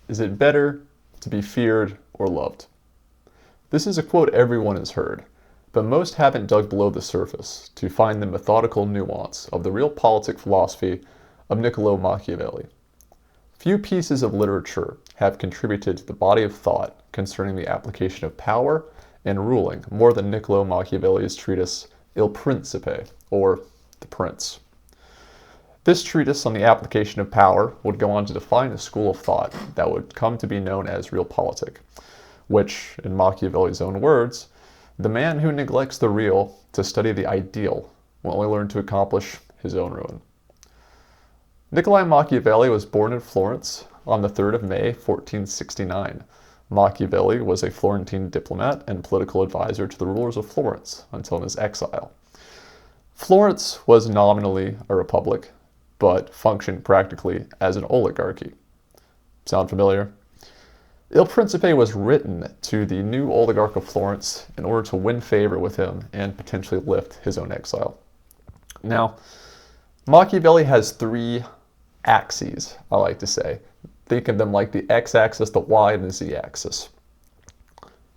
Is it better to be feared or loved? This is a quote everyone has heard, but most haven't dug below the surface to find the methodical nuance of the realpolitik philosophy of Niccolò Machiavelli. Few pieces of literature have contributed to the body of thought concerning the application of power and ruling more than Niccolò Machiavelli's treatise Il Principe, or The Prince. This treatise on the application of power would go on to define a school of thought that would come to be known as realpolitik, which, in Machiavelli's own words, the man who neglects the real to study the ideal will only learn to accomplish his own ruin. Niccolò Machiavelli was born in Florence on the 3rd of May, 1469. Machiavelli was a Florentine diplomat and political advisor to the rulers of Florence until his exile. Florence was nominally a republic, but functioned practically as an oligarchy. Sound familiar? Il Principe was written to the new oligarch of Florence in order to win favor with him and potentially lift his own exile. Now, Machiavelli has three axes, I like to say. Think of them like the x-axis, the y, and the z-axis.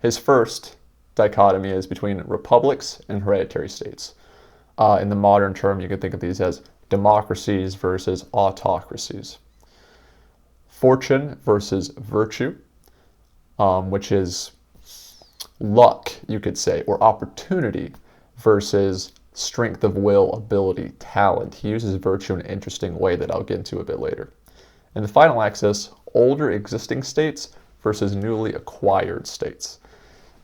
His first dichotomy is between republics and hereditary states. In the modern term, you can think of these as democracies versus autocracies. Fortune versus virtue, which is luck, you could say, or opportunity versus strength of will, ability, talent. He uses virtue in an interesting way that I'll get into a bit later. And the final axis, older existing states versus newly acquired states.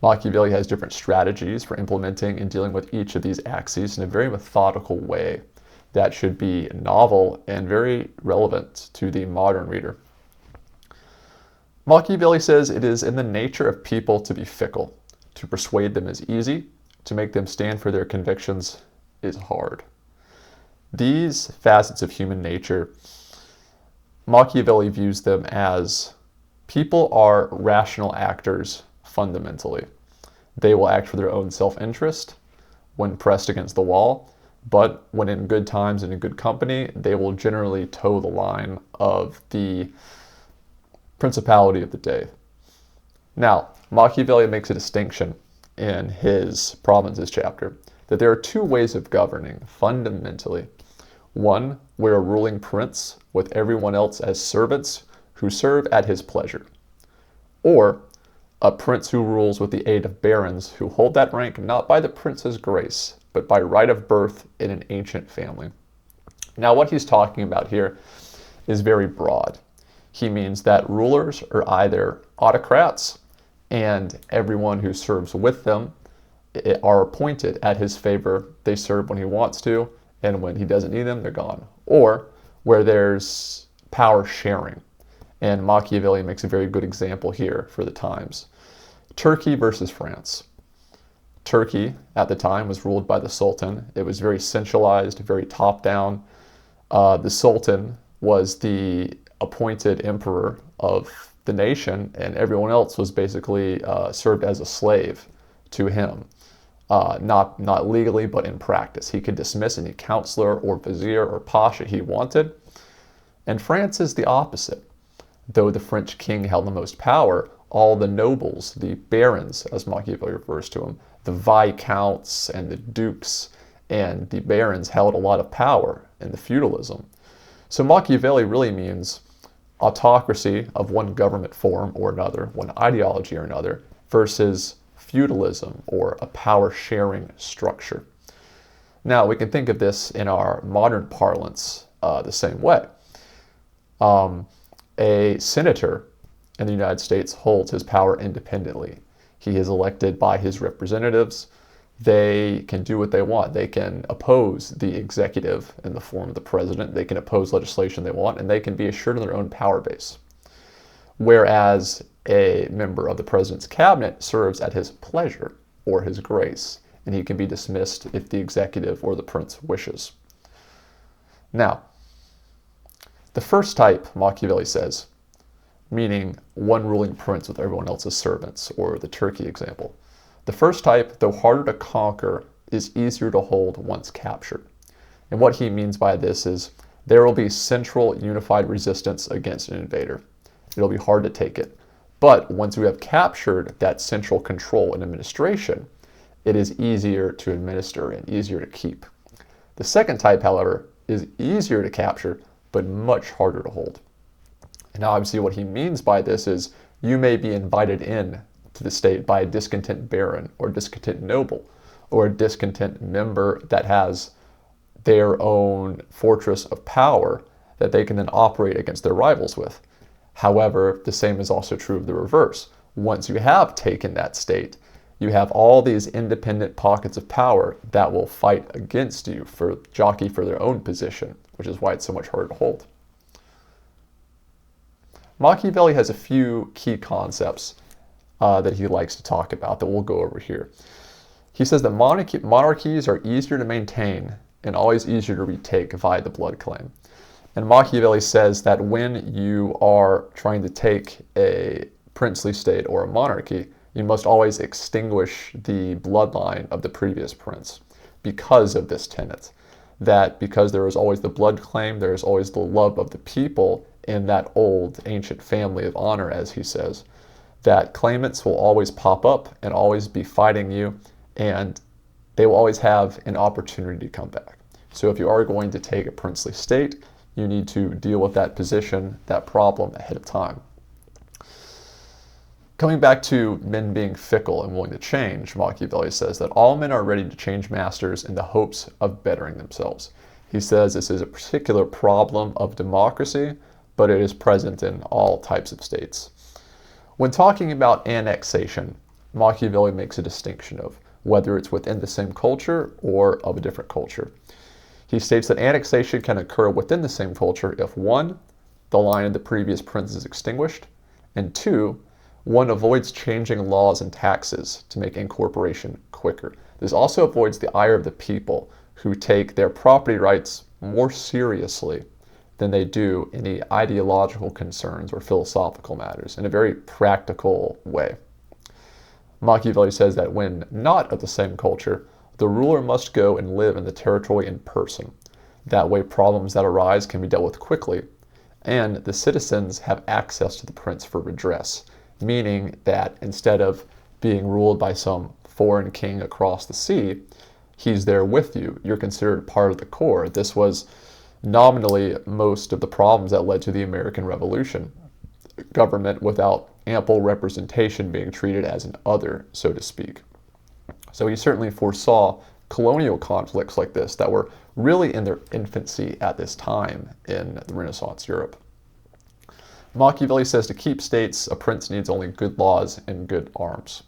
Machiavelli has different strategies for implementing and dealing with each of these axes in a very methodical way that should be novel and very relevant to the modern reader. Machiavelli says it is in the nature of people to be fickle. To persuade them is easy. To make them stand for their convictions is hard. These facets of human nature, Machiavelli views them as people are rational actors fundamentally. They will act for their own self-interest when pressed against the wall, but when in good times and in good company, they will generally toe the line of the principality of the day. Now, Machiavelli makes a distinction in his Provinces chapter that there are two ways of governing fundamentally. One, where a ruling prince with everyone else as servants who serve at his pleasure. Or a prince who rules with the aid of barons who hold that rank not by the prince's grace, but by right of birth in an ancient family. Now, what he's talking about here is very broad. He means that rulers are either autocrats and everyone who serves with them are appointed at his favor. They serve when he wants to, and when he doesn't need them, they're gone. Or where there's power sharing. And Machiavelli makes a very good example here for the times. Turkey versus France. Turkey, at the time, was ruled by the Sultan. It was very centralized, very top-down. The Sultan was the appointed emperor of the nation, and everyone else was basically served as a slave to him. Not legally, but in practice. He could dismiss any counselor or vizier or pasha he wanted. And France is the opposite. Though the French king held the most power, all the nobles, the barons, as Machiavelli refers to them, the viscounts and the dukes and the barons held a lot of power in the feudalism. So Machiavelli really means autocracy of one government form or another, one ideology or another, versus feudalism or a power-sharing structure. Now, we can think of this in our modern parlance the same way. A senator in the United States holds his power independently. He is elected by his representatives. They can do what they want. They can oppose the executive in the form of the president. They can oppose legislation they want, and they can be assured of their own power base. Whereas a member of the president's cabinet serves at his pleasure or his grace, and he can be dismissed if the executive or the prince wishes. Now, the first type, Machiavelli says, meaning one ruling prince with everyone else as servants, or the Turkey example. The first type, though harder to conquer, is easier to hold once captured. And what he means by this is there will be central unified resistance against an invader. it'll be hard to take it. But once we have captured that central control and administration, it is easier to administer and easier to keep. The second type, however, is easier to capture, but much harder to hold. And now obviously what he means by this is you may be invited in to the state by a discontent baron or discontent noble or a discontent member that has their own fortress of power that they can then operate against their rivals with. However, the same is also true of the reverse. Once you have taken that state, you have all these independent pockets of power that will fight against you for jockey for their own position, which is why it's so much harder to hold. Machiavelli has a few key concepts that he likes to talk about that we'll go over here. He says that monarchies are easier to maintain and always easier to retake via the blood claim. And Machiavelli says that when you are trying to take a princely state or a monarchy, you must always extinguish the bloodline of the previous prince because of this tenet. That because there is always the blood claim, there is always the love of the people in that old ancient family of honor, as he says, that claimants will always pop up and always be fighting you, and they will always have an opportunity to come back. So if you are going to take a princely state, you need to deal with that position, that problem ahead of time. Coming back to men being fickle and willing to change, Machiavelli says that all men are ready to change masters in the hopes of bettering themselves. He says this is a particular problem of democracy, but it is present in all types of states. When talking about annexation, Machiavelli makes a distinction of whether it's within the same culture or of a different culture. He states that annexation can occur within the same culture if 1, the line of the previous prince is extinguished, and 2, one avoids changing laws and taxes to make incorporation quicker. This also avoids the ire of the people who take their property rights more seriously than they do any ideological concerns or philosophical matters in a very practical way. Machiavelli says that when not of the same culture, the ruler must go and live in the territory in person. That way problems that arise can be dealt with quickly, and the citizens have access to the prince for redress, meaning that instead of being ruled by some foreign king across the sea, he's there with you. You're considered part of the core. This was nominally most of the problems that led to the American Revolution. Government without ample representation being treated as an other, so to speak. So he certainly foresaw colonial conflicts like this that were really in their infancy at this time in the Renaissance Europe. Machiavelli says to keep states, a prince needs only good laws and good arms.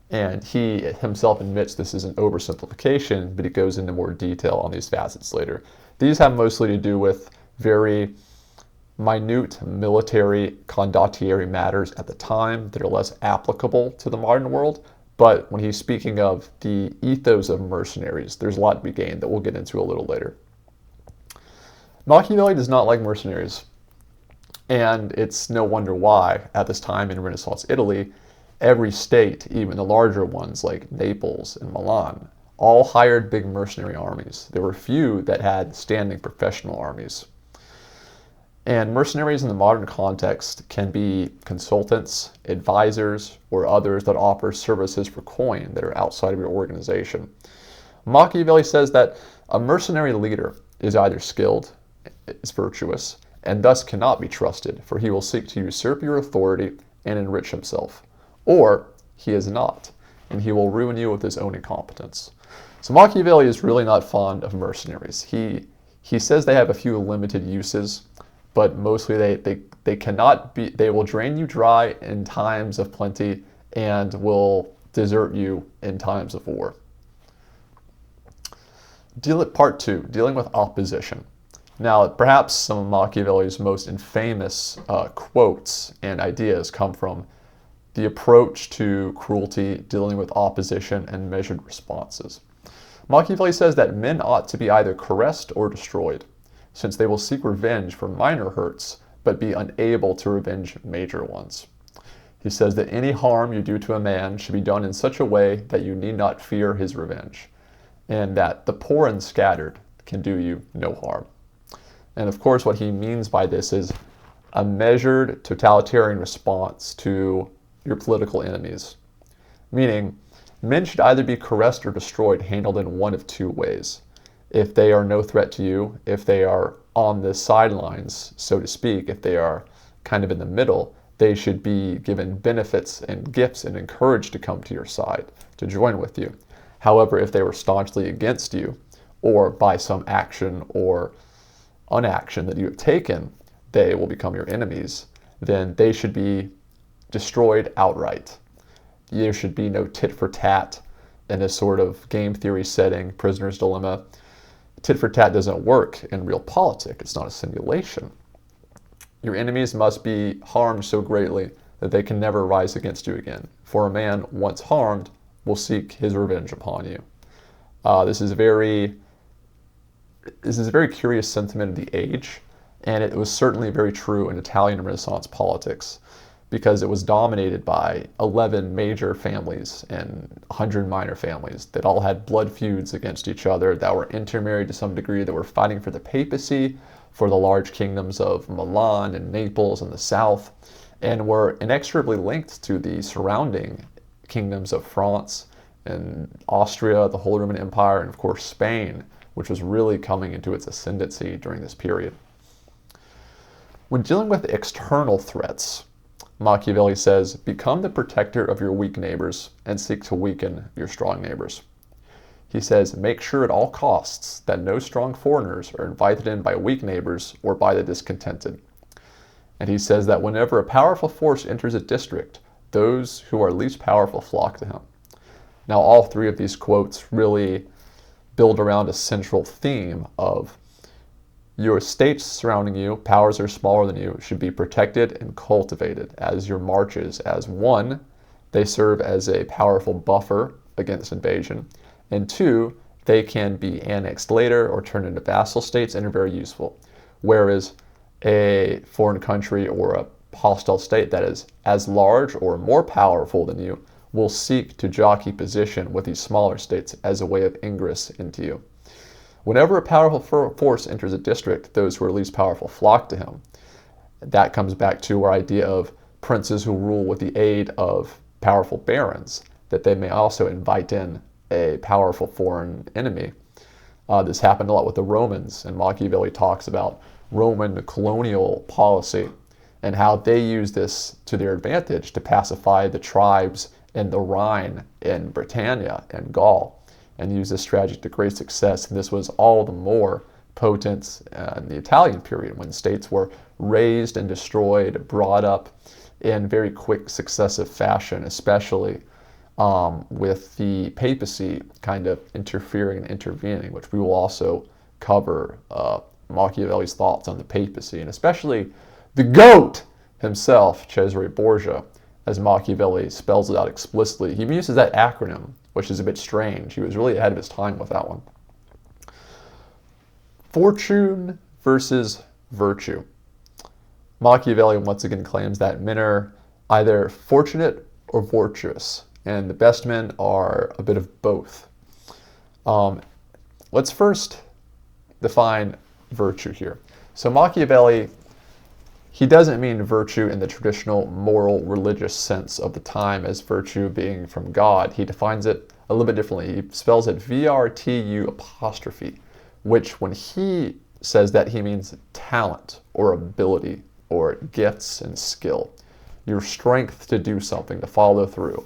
And he himself admits this is an oversimplification, but he goes into more detail on these facets later. These have mostly to do with very minute military condottieri matters at the time that are less applicable to the modern world. But when he's speaking of the ethos of mercenaries, there's a lot to be gained that we'll get into a little later. Machiavelli does not like mercenaries. And it's no wonder why, at this time in Renaissance Italy, every state, even the larger ones like Naples and Milan, all hired big mercenary armies. There were few that had standing professional armies. And mercenaries in the modern context can be consultants, advisors, or others that offer services for coin that are outside of your organization. Machiavelli says that a mercenary leader is either skilled, is virtuous, and thus cannot be trusted, for he will seek to usurp your authority and enrich himself. Or he is not, and he will ruin you with his own incompetence. So Machiavelli is really not fond of mercenaries. He says they have a few limited uses, but mostly they cannot be, they will drain you dry in times of plenty and will desert you in times of war. Part 2, dealing with opposition. Now, perhaps some of Machiavelli's most infamous quotes and ideas come from the approach to cruelty, dealing with opposition, and measured responses. Machiavelli says that men ought to be either caressed or destroyed, since they will seek revenge for minor hurts, but be unable to revenge major ones. He says that any harm you do to a man should be done in such a way that you need not fear his revenge, and that the poor and scattered can do you no harm. And of course, what he means by this is a measured totalitarian response to your political enemies. Meaning, men should either be caressed or destroyed, handled in one of two ways. If they are no threat to you, if they are on the sidelines, so to speak, if they are kind of in the middle, they should be given benefits and gifts and encouraged to come to your side, to join with you. However, if they were staunchly against you, or by some action or unaction that you have taken, they will become your enemies, then they should be destroyed outright. There should be no tit for tat in a sort of game theory setting, prisoner's dilemma. Tit for tat doesn't work in real politics. It's not a simulation. Your enemies must be harmed so greatly that they can never rise against you again. For a man once harmed will seek his revenge upon you. This is a very curious sentiment of the age, and it was certainly very true in Italian Renaissance politics, because it was dominated by 11 major families and 100 minor families that all had blood feuds against each other, that were intermarried to some degree, that were fighting for the papacy, for the large kingdoms of Milan and Naples in the south, and were inexorably linked to the surrounding kingdoms of France and Austria, the Holy Roman Empire, and of course Spain, which was really coming into its ascendancy during this period. When dealing with external threats, Machiavelli says, become the protector of your weak neighbors and seek to weaken your strong neighbors. He says, make sure at all costs that no strong foreigners are invited in by weak neighbors or by the discontented. And he says that whenever a powerful force enters a district, those who are least powerful flock to him. Now, all three of these quotes really build around a central theme of your states surrounding you, powers that are smaller than you, should be protected and cultivated as your marches. As one, they serve as a powerful buffer against invasion, and two, they can be annexed later or turned into vassal states and are very useful. Whereas a foreign country or a hostile state that is as large or more powerful than you will seek to jockey position with these smaller states as a way of ingress into you. Whenever a powerful force enters a district, those who are least powerful flock to him. That comes back to our idea of princes who rule with the aid of powerful barons, that they may also invite in a powerful foreign enemy. This happened a lot with the Romans, and Machiavelli talks about Roman colonial policy and how they used this to their advantage to pacify the tribes in the Rhine in Britannia and Gaul, and used this strategy to great success. And this was all the more potent in the Italian period, when states were raised and destroyed, brought up in very quick successive fashion, especially with the papacy kind of interfering and intervening, which we will also cover Machiavelli's thoughts on the papacy, and especially the GOAT himself, Cesare Borgia, as Machiavelli spells it out explicitly. He even uses that acronym, which is a bit strange. He was really ahead of his time with that one. Fortune versus virtue. Machiavelli once again claims that men are either fortunate or virtuous, and the best men are a bit of both. Let's first define virtue here. So Machiavelli, he doesn't mean virtue in the traditional moral religious sense of the time as virtue being from God. He defines it a little bit differently. He spells it VRTU apostrophe, which when he says that, he means talent or ability or gifts and skill, your strength to do something, to follow through.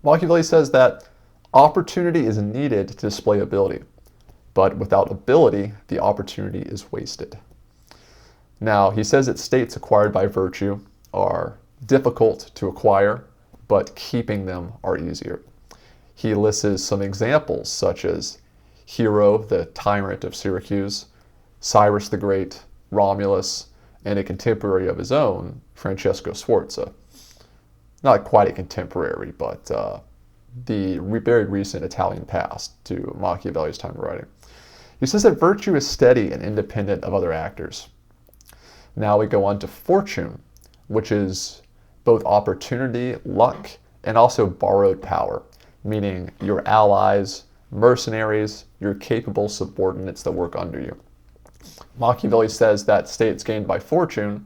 Machiavelli says that opportunity is needed to display ability, but without ability, the opportunity is wasted. Now, he says that states acquired by virtue are difficult to acquire, but keeping them are easier. He lists some examples, such as Hero, the tyrant of Syracuse, Cyrus the Great, Romulus, and a contemporary of his own, Francesco Sforza. Not quite a contemporary, but the very recent Italian past to Machiavelli's time of writing. He says that virtue is steady and independent of other actors. Now we go on to fortune, which is both opportunity, luck, and also borrowed power, meaning your allies, mercenaries, your capable subordinates that work under you. Machiavelli says that states gained by fortune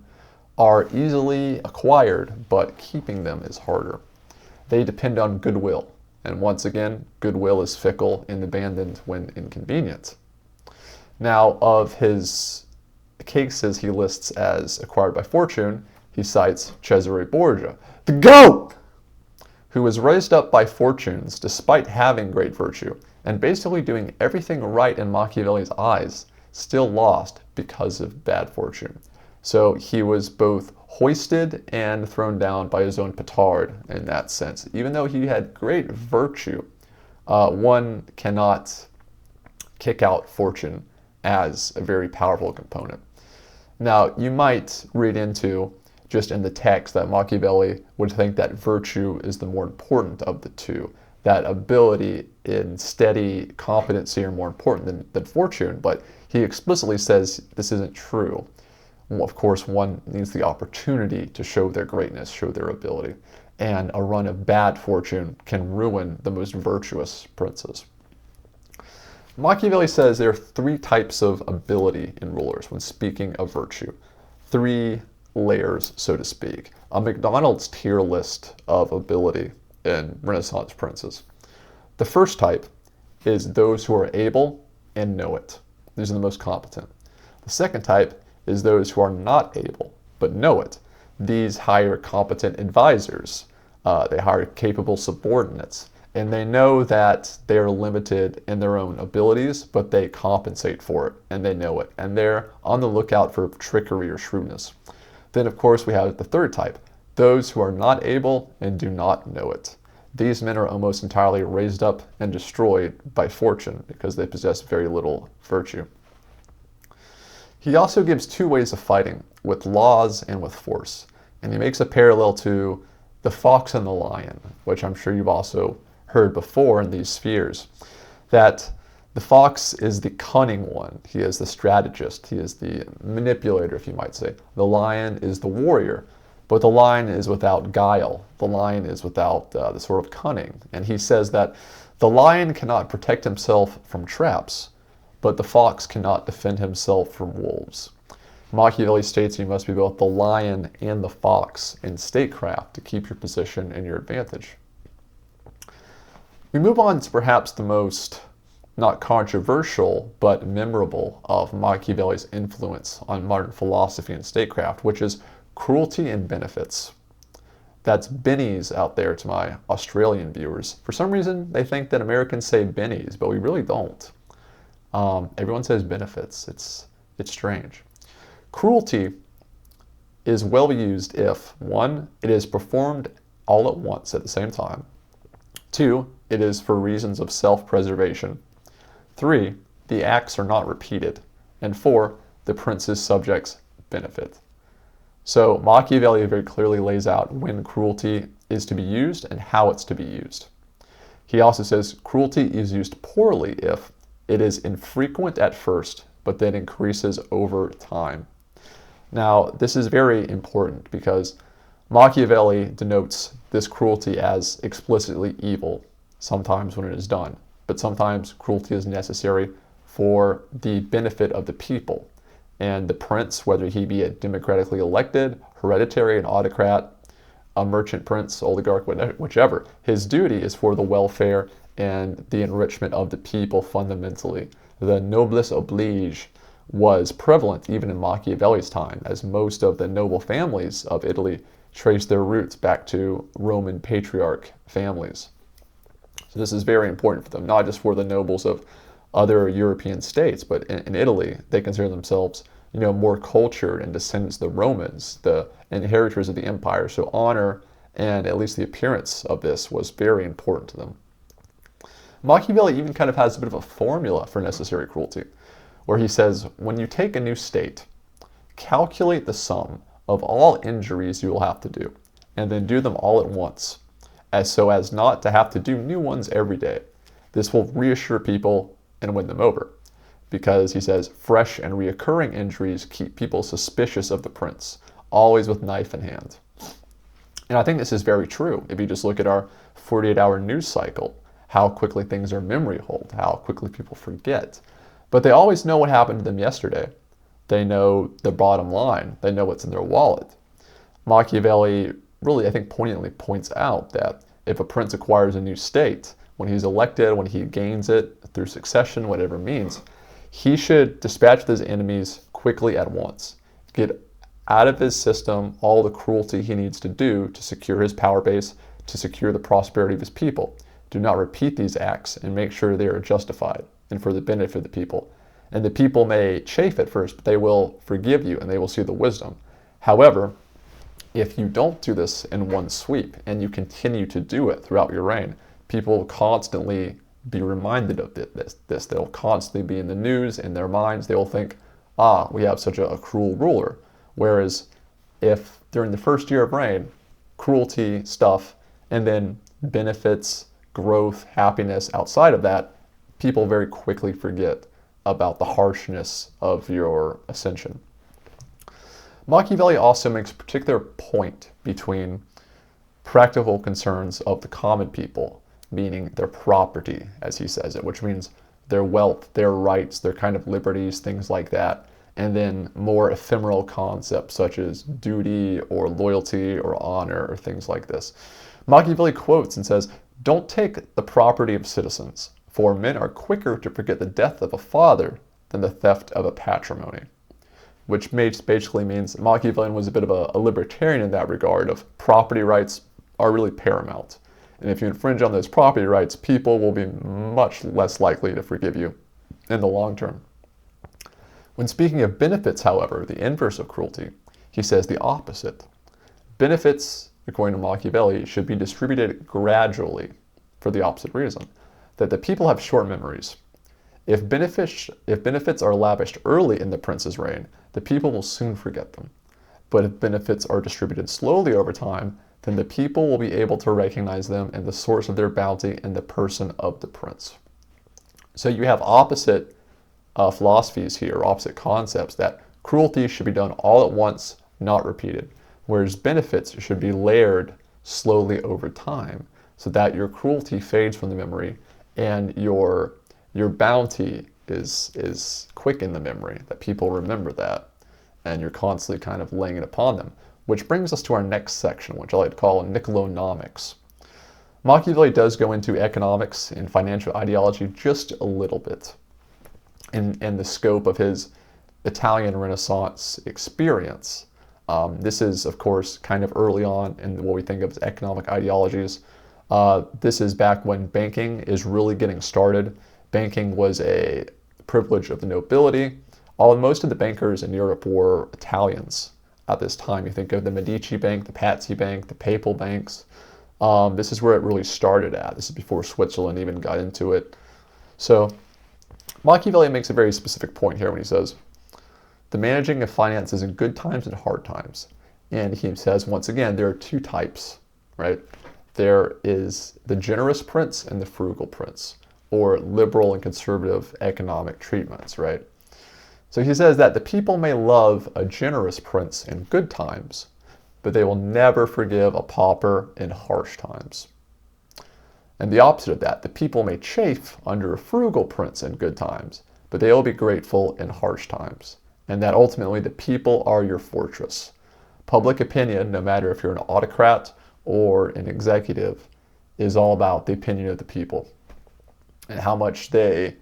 are easily acquired, but keeping them is harder. They depend on goodwill, and once again, goodwill is fickle and abandoned when inconvenient. Now, of his cases he lists as acquired by fortune, he cites Cesare Borgia, the GOAT, who was raised up by fortunes despite having great virtue, and basically doing everything right in Machiavelli's eyes, still lost because of bad fortune. So he was both hoisted and thrown down by his own petard in that sense. Even though he had great virtue, one cannot kick out fortune as a very powerful component. Now, you might read into, just in the text, that Machiavelli would think that virtue is the more important of the two, that ability and steady competency are more important than fortune, but he explicitly says this isn't true. Well, of course, one needs the opportunity to show their greatness, show their ability, and a run of bad fortune can ruin the most virtuous princes. Machiavelli says there are three types of ability in rulers when speaking of virtue. Three layers, so to speak. A McDonald's tier list of ability in Renaissance princes. The first type is those who are able and know it. These are the most competent. The second type is those who are not able but know it. These hire competent advisors. They hire capable subordinates. And they know that they are limited in their own abilities, but they compensate for it, and they know it. And they're on the lookout for trickery or shrewdness. Then, of course, we have the third type, those who are not able and do not know it. These men are almost entirely raised up and destroyed by fortune because they possess very little virtue. He also gives two ways of fighting, with laws and with force. And he makes a parallel to the fox and the lion, which I'm sure you've also heard before in these spheres, that the fox is the cunning one. He is the strategist. He is the manipulator, if you might say. The lion is the warrior, but the lion is without guile. The lion is without the sort of cunning. And he says that the lion cannot protect himself from traps, but the fox cannot defend himself from wolves. Machiavelli states you must be both the lion and the fox in statecraft to keep your position and your advantage. We move on to perhaps the most, not controversial, but memorable of Machiavelli's influence on modern philosophy and statecraft, which is cruelty and benefits. That's bennies out there to my Australian viewers. For some reason, they think that Americans say bennies, but we really don't. Everyone says benefits. It's strange. Cruelty is well used if, one, it is performed all at once at the same time. Two, it is for reasons of self-preservation. Three, the acts are not repeated. And four, the prince's subjects benefit. So Machiavelli very clearly lays out when cruelty is to be used and how it's to be used. He also says cruelty is used poorly if it is infrequent at first, but then increases over time. Now, this is very important because Machiavelli denotes this cruelty as explicitly evil, sometimes when it is done, but sometimes cruelty is necessary for the benefit of the people. And the prince, whether he be a democratically elected, hereditary, an autocrat, a merchant prince, oligarch, whichever, his duty is for the welfare and the enrichment of the people fundamentally. The noblesse oblige was prevalent even in Machiavelli's time, as most of the noble families of Italy trace their roots back to Roman patriarch families. So this is very important for them, not just for the nobles of other European states, but in Italy, they consider themselves, more cultured and descendants of the Romans, the inheritors of the empire. So honor and at least the appearance of this was very important to them. Machiavelli even kind of has a bit of a formula for necessary cruelty, where he says, when you take a new state, calculate the sum of all injuries you will have to do, and then do them all at once, so as not to have to do new ones every day. This will reassure people and win them over, because he says fresh and reoccurring injuries keep people suspicious of the prince, always with knife in hand. And I think this is very true. If you just look at our 48-hour news cycle, how quickly things are memory hold, how quickly people forget. But they always know what happened to them yesterday. They know the bottom line. They know what's in their wallet. Machiavelli really, I think, poignantly points out that if a prince acquires a new state, when he's elected, when he gains it through succession, whatever it means, he should dispatch his enemies quickly at once. Get out of his system all the cruelty he needs to do to secure his power base, to secure the prosperity of his people. Do not repeat these acts and make sure they are justified and for the benefit of the people. And the people may chafe at first, but they will forgive you and they will see the wisdom. However, if you don't do this in one sweep and you continue to do it throughout your reign, people will constantly be reminded of this. They'll constantly be in the news, in their minds. They will think, we have such a cruel ruler. Whereas if during the first year of reign, cruelty stuff, and then benefits, growth, happiness outside of that, people very quickly forget about the harshness of your ascension. Machiavelli also makes a particular point between practical concerns of the common people, meaning their property, as he says it, which means their wealth, their rights, their kind of liberties, things like that, and then more ephemeral concepts such as duty or loyalty or honor or things like this. Machiavelli quotes and says, "Don't take the property of citizens, for men are quicker to forget the death of a father than the theft of a patrimony," which basically means Machiavellian was a bit of a libertarian in that regard of property rights are really paramount. And if you infringe on those property rights, people will be much less likely to forgive you in the long term. When speaking of benefits, however, the inverse of cruelty, he says the opposite. Benefits, according to Machiavelli, should be distributed gradually for the opposite reason, that the people have short memories. If benefits are lavished early in the prince's reign, the people will soon forget them. But if benefits are distributed slowly over time, then the people will be able to recognize them and the source of their bounty in the person of the prince. So you have opposite philosophies here, opposite concepts, that cruelty should be done all at once, not repeated, whereas benefits should be layered slowly over time so that your cruelty fades from the memory and your bounty is quick in the memory, that people remember that, and you're constantly kind of laying it upon them. Which brings us to our next section, which I like to call Nicolonomics. Machiavelli does go into economics and financial ideology just a little bit in the scope of his Italian Renaissance experience. This is, of course, kind of early on in what we think of as economic ideologies. This is back when banking is really getting started. Banking was a privilege of the nobility. Most of the bankers in Europe were Italians at this time. You think of the Medici Bank, the Pazzi Bank, the Papal banks. This is where it really started at. This is before Switzerland even got into it. So Machiavelli makes a very specific point here when he says, the managing of finances in good times and hard times. And he says, once again, there are two types, right? There is the generous prince and the frugal prince, or liberal and conservative economic treatments, right? So he says that the people may love a generous prince in good times, but they will never forgive a pauper in harsh times. And the opposite of that, the people may chafe under a frugal prince in good times, but they will be grateful in harsh times. And that ultimately the people are your fortress. Public opinion, no matter if you're an autocrat or an executive, is all about the opinion of the people and how much they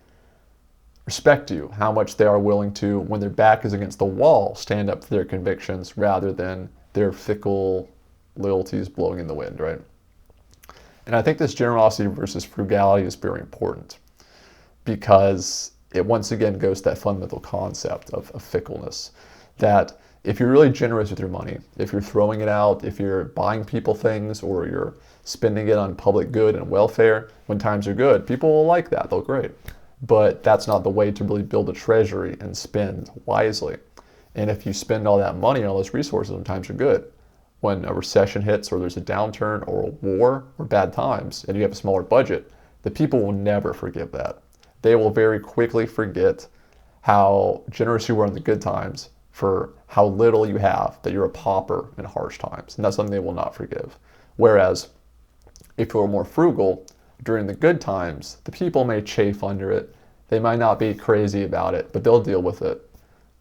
respect you, how much they are willing to, when their back is against the wall, stand up for their convictions rather than their fickle loyalties blowing in the wind, right? And I think this generosity versus frugality is very important because it once again goes to that fundamental concept of fickleness, that if you're really generous with your money, if you're throwing it out, if you're buying people things or you're spending it on public good and welfare, when times are good, people will like that, they'll great. But that's not the way to really build a treasury and spend wisely. And if you spend all that money and all those resources when times are good, when a recession hits or there's a downturn or a war or bad times and you have a smaller budget, the people will never forgive that. They will very quickly forget how generous you were in the good times for how little you have, that you're a pauper in harsh times. And that's something they will not forgive. Whereas if you're more frugal, during the good times, the people may chafe under it. They might not be crazy about it, but they'll deal with it.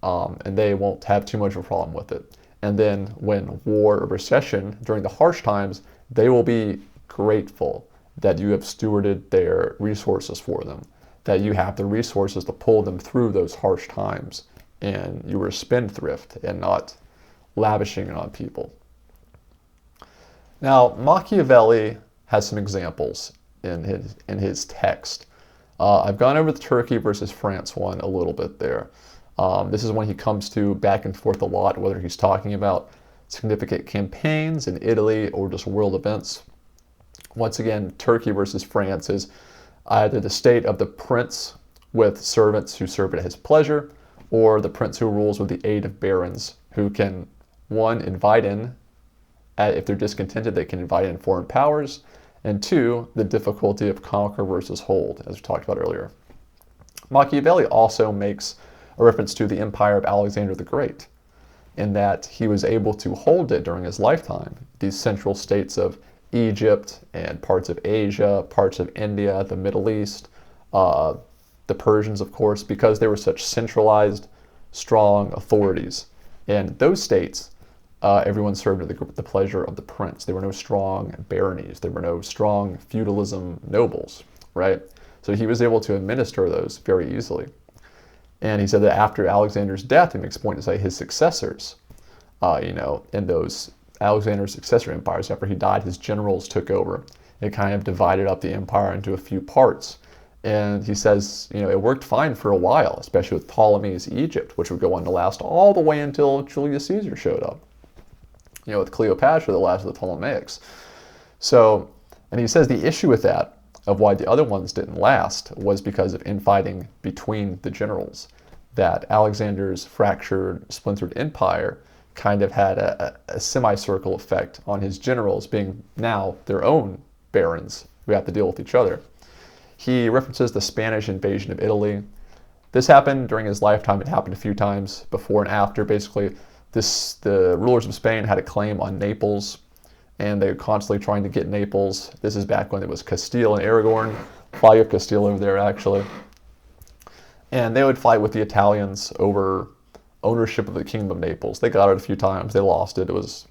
and they won't have too much of a problem with it. And then when war or recession, during the harsh times, they will be grateful that you have stewarded their resources for them, that you have the resources to pull them through those harsh times, and you were a spendthrift and not lavishing it on people. Now, Machiavelli has some examples in his text. I've gone over the Turkey versus France one a little bit there. This is when he comes to back and forth a lot, whether he's talking about significant campaigns in Italy or just world events. Once again, Turkey versus France is either the state of the prince with servants who serve at his pleasure, or the prince who rules with the aid of barons who can, one, invite in, if they're discontented, they can invite in foreign powers, and two, the difficulty of conquer versus hold, as we talked about earlier. Machiavelli also makes a reference to the empire of Alexander the Great, in that he was able to hold it during his lifetime. These central states of Egypt and parts of Asia, parts of India, the Middle East, the Persians, of course, because they were such centralized, strong authorities. And those states, everyone served at the pleasure of the prince. There were no strong baronies. There were no strong feudalism nobles, right? So he was able to administer those very easily. And he said that after Alexander's death, he makes a point to say his successors, in those Alexander's successor empires, after he died, his generals took over. It kind of divided up the empire into a few parts. And he says, it worked fine for a while, especially with Ptolemy's Egypt, which would go on to last all the way until Julius Caesar showed up. With Cleopatra, the last of the Ptolemaics. So, and he says the issue with that, of why the other ones didn't last, was because of infighting between the generals. That Alexander's fractured, splintered empire kind of had a semicircle effect on his generals being now their own barons who have to deal with each other. He references the Spanish invasion of Italy. This happened during his lifetime. It happened a few times before and after. Basically, the rulers of Spain had a claim on Naples, and they were constantly trying to get Naples. This is back when it was Castile and Aragon. Flag of Castile over there, actually. And they would fight with the Italians over ownership of the Kingdom of Naples. They got it a few times. They lost it. It was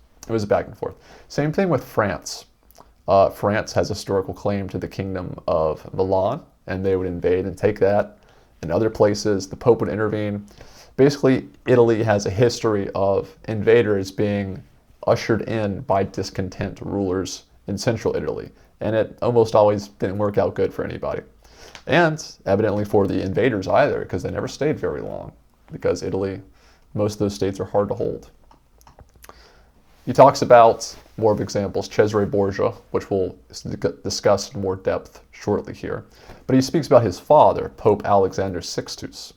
back and forth. Same thing with France. France has a historical claim to the Kingdom of Milan, and they would invade and take that. In other places, the Pope would intervene. Basically, Italy has a history of invaders being ushered in by discontent rulers in central Italy, and it almost always didn't work out good for anybody. And evidently for the invaders either, because they never stayed very long, because Italy, most of those states are hard to hold. He talks about more of examples, Cesare Borgia, which we'll discuss in more depth shortly here. But he speaks about his father, Pope Alexander Sixtus.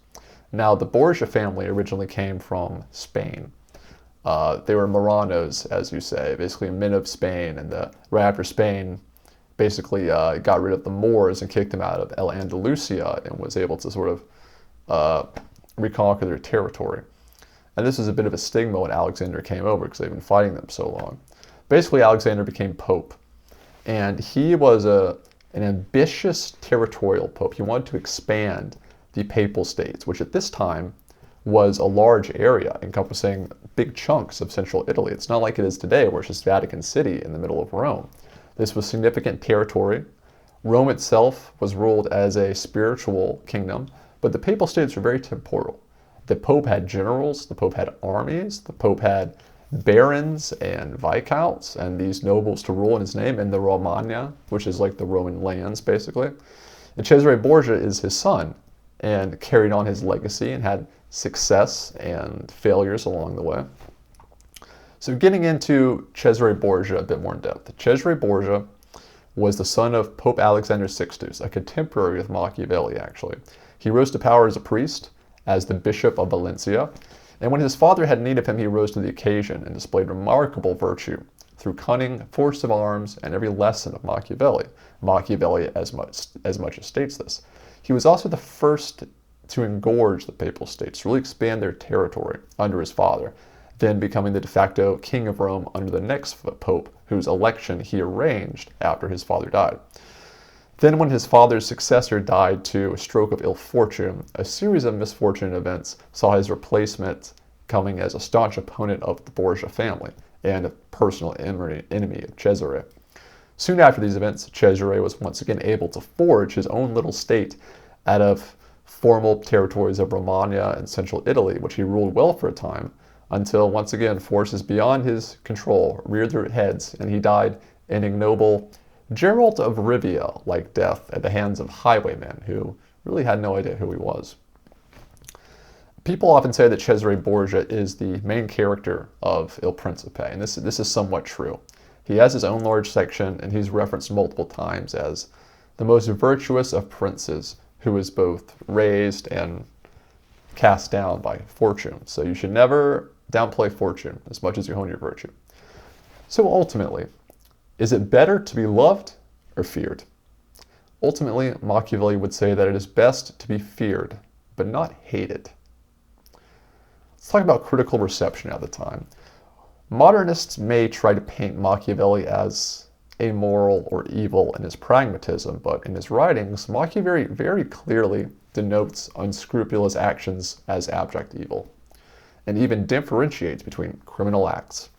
Now, the Borgia family originally came from Spain. They were Moranos, as you say, basically men of Spain. And right after Spain basically got rid of the Moors and kicked them out of El Andalusia and was able to sort of reconquer their territory. And this is a bit of a stigma when Alexander came over because they've been fighting them so long. Basically, Alexander became pope. And he was an ambitious territorial pope. He wanted to expand the papal states, which at this time was a large area encompassing big chunks of central Italy. It's not like it is today where it's just Vatican City in the middle of Rome. This was significant territory. Rome itself was ruled as a spiritual kingdom, but the papal states were very temporal. The Pope had generals, the Pope had armies, the Pope had barons and viscounts and these nobles to rule in his name in the Romagna, which is like the Roman lands basically. And Cesare Borgia is his son and carried on his legacy and had success and failures along the way. So getting into Cesare Borgia a bit more in depth. Cesare Borgia was the son of Pope Alexander Sixtus, a contemporary with Machiavelli actually. He rose to power as a priest, as the Bishop of Valencia, and when his father had need of him, he rose to the occasion and displayed remarkable virtue through cunning, force of arms, and every lesson of Machiavelli. Machiavelli as much as states this. He was also the first to engorge the papal states, to really expand their territory under his father, then becoming the de facto king of Rome under the next pope, whose election he arranged after his father died. Then, when his father's successor died to a stroke of ill fortune, a series of misfortunate events saw his replacement coming as a staunch opponent of the Borgia family and a personal enemy of Cesare. Soon after these events, Cesare was once again able to forge his own little state out of formal territories of Romagna and central Italy, which he ruled well for a time, until once again forces beyond his control reared their heads and he died an ignoble Geralt of Rivia-like death at the hands of highwaymen who really had no idea who he was. People often say that Cesare Borgia is the main character of Il Principe, and this is somewhat true. He has his own large section, and he's referenced multiple times as the most virtuous of princes, who is both raised and cast down by fortune. So you should never downplay fortune as much as you hone your virtue. So ultimately, is it better to be loved or feared? Ultimately, Machiavelli would say that it is best to be feared, but not hated. Let's talk about critical reception at the time. Modernists may try to paint Machiavelli as amoral or evil in his pragmatism, but in his writings, Machiavelli very clearly denotes unscrupulous actions as abject evil, and even differentiates between criminal acts.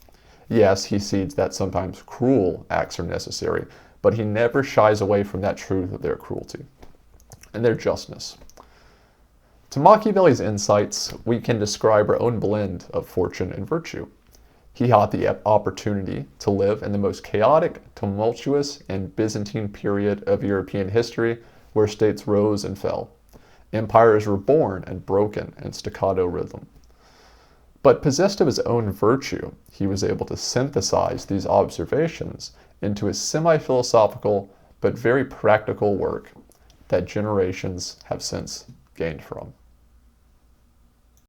Yes, he cedes that sometimes cruel acts are necessary, but he never shies away from that truth of their cruelty and their justness. To Machiavelli's insights, we can describe our own blend of fortune and virtue. He had the opportunity to live in the most chaotic, tumultuous, and Byzantine period of European history where states rose and fell. Empires were born and broken in staccato rhythm. But possessed of his own virtue, he was able to synthesize these observations into a semi-philosophical but very practical work that generations have since gained from.